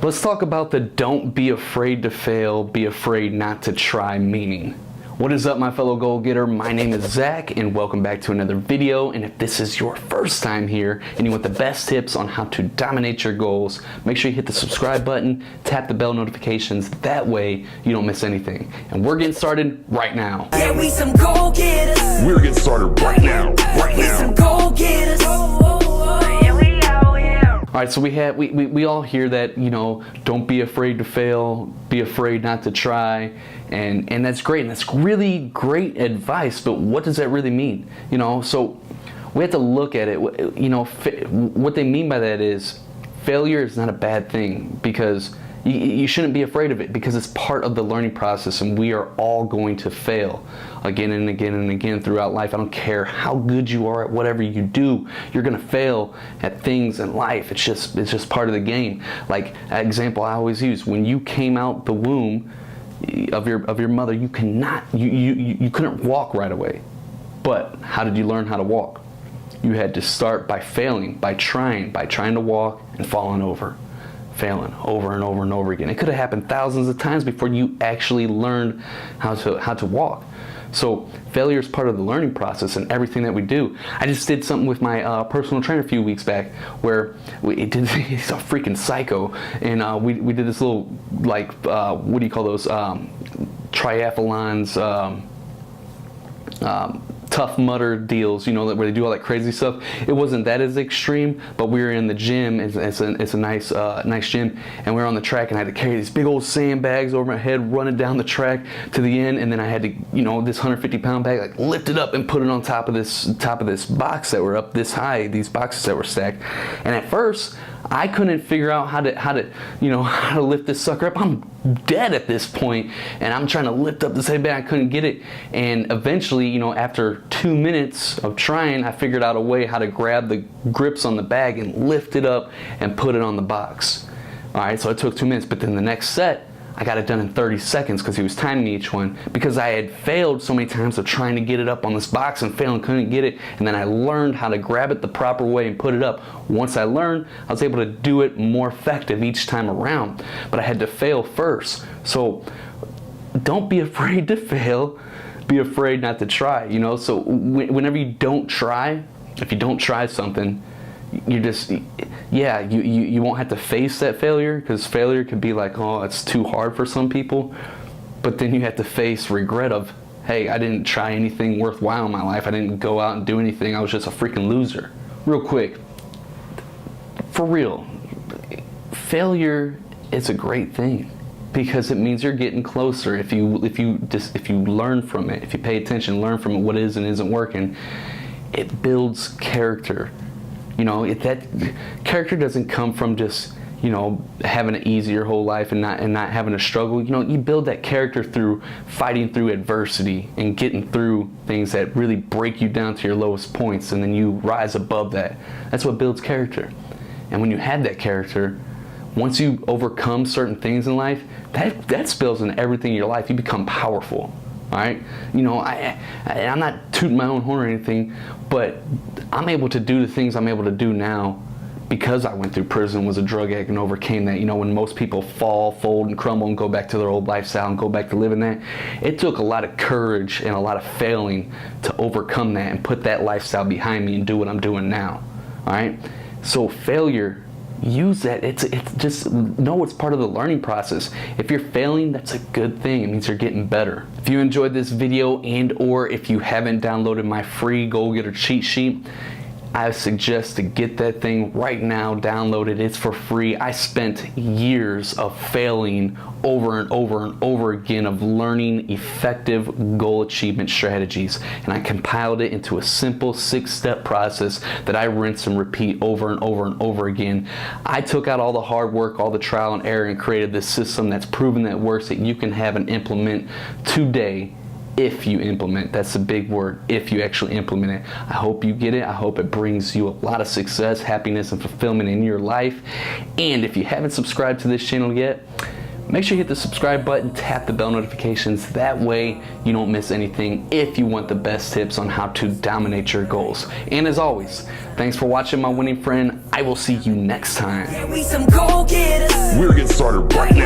Let's talk about the don't be afraid to fail, be afraid not to try meaning. What is up, my fellow goal getter? My name is Zach and welcome back to another video. And if this is your first time here and you want the best tips on how to dominate your goals, make sure you hit the subscribe button, tap the bell notifications. That way you don't miss anything. And we're getting started right now. Yeah, we some goal getters. We're getting started right now. We some goal getters. All right, so we all hear that, you know, don't be afraid to fail, be afraid not to try, and that's great, and that's really great advice, but what does that really mean? You know, so we have to look at it, you know, what they mean by that is failure is not a bad thing, because you shouldn't be afraid of it, because it's part of the learning process, and we are all going to fail again and again and again throughout life. I don't care how good you are at whatever you do, you're gonna fail at things in life. It's just part of the game. Like, an example I always use, when you came out the womb of your mother, you couldn't walk right away. But how did you learn how to walk? You had to start by failing, by trying to walk and falling over. Failing over and over and over again. It could have happened thousands of times before you actually learned how to walk. So failure is part of the learning process in everything that we do. I just did something with my personal trainer a few weeks back where he's a freaking psycho, and we did this little, like, what do you call those, triathlons, Tough Mudder deals, you know, where they do all that crazy stuff. It wasn't that as extreme, but we were in the gym. It's a nice gym, and we were on the track, and I had to carry these big old sandbags over my head, running down the track to the end, and then I had to, you know, this 150-pound bag, like, lift it up and put it on top of this box that were up this high, these boxes that were stacked. And at first, I couldn't figure out how to lift this sucker up. I'm dead at this point, and I'm trying to lift up this heavy bag. I couldn't get it, and eventually, you know, after 2 minutes of trying, I figured out a way how to grab the grips on the bag and lift it up and put it on the box. All right, so it took 2 minutes, but then the next set, I got it done in 30 seconds because he was timing me each one, because I had failed so many times of trying to get it up on this box and failing, couldn't get it, and then I learned how to grab it the proper way and put it up. Once I learned, I was able to do it more effective each time around, but I had to fail first. So don't be afraid to fail, be afraid not to try, you know? So whenever you don't try, if you don't try something, you just, yeah, you won't have to face that failure, because failure could be like, oh, it's too hard for some people, but then you have to face regret of, hey, I didn't try anything worthwhile in my life. I didn't go out and do anything. I was just a freaking loser. Real quick, for real, failure is a great thing, because it means you're getting closer. If you learn from it, if you pay attention, learn from it what is and isn't working, it builds character. You know, that character doesn't come from just, you know, having it easy your whole life and not having a struggle. You know, you build that character through fighting through adversity and getting through things that really break you down to your lowest points, and then you rise above that. That's what builds character. And when you have that character, once you overcome certain things in life, that spills into everything in your life. You become powerful. All right, you know, I'm not tooting my own horn or anything, but I'm able to do the things I'm able to do now because I went through prison, was a drug addict, and overcame that. You know, when most people fall, fold, and crumble and go back to their old lifestyle and go back to living that, it took a lot of courage and a lot of failing to overcome that and put that lifestyle behind me and do what I'm doing now. All right, so failure, use that. It's just know it's part of the learning process. If you're failing, that's a good thing. It means you're getting better. If you enjoyed this video, and or if you haven't downloaded my free Goal Getter cheat sheet, I suggest to get that thing right now. Download it. It's for free. I spent years of failing over and over and over again, of learning effective goal achievement strategies, and I compiled it into a simple 6-step process that I rinse and repeat over and over and over again. I took out all the hard work, all the trial and error, and created this system that's proven that works, that you can have and implement today. If you implement, that's a big word, if you actually implement it. I hope you get it. I hope it brings you a lot of success, happiness, and fulfillment in your life. And if you haven't subscribed to this channel yet, make sure you hit the subscribe button, tap the bell notifications. That way you don't miss anything if you want the best tips on how to dominate your goals. And as always, thanks for watching, my winning friend. I will see you next time. Yeah, we some goal getters. We're getting started. started right now.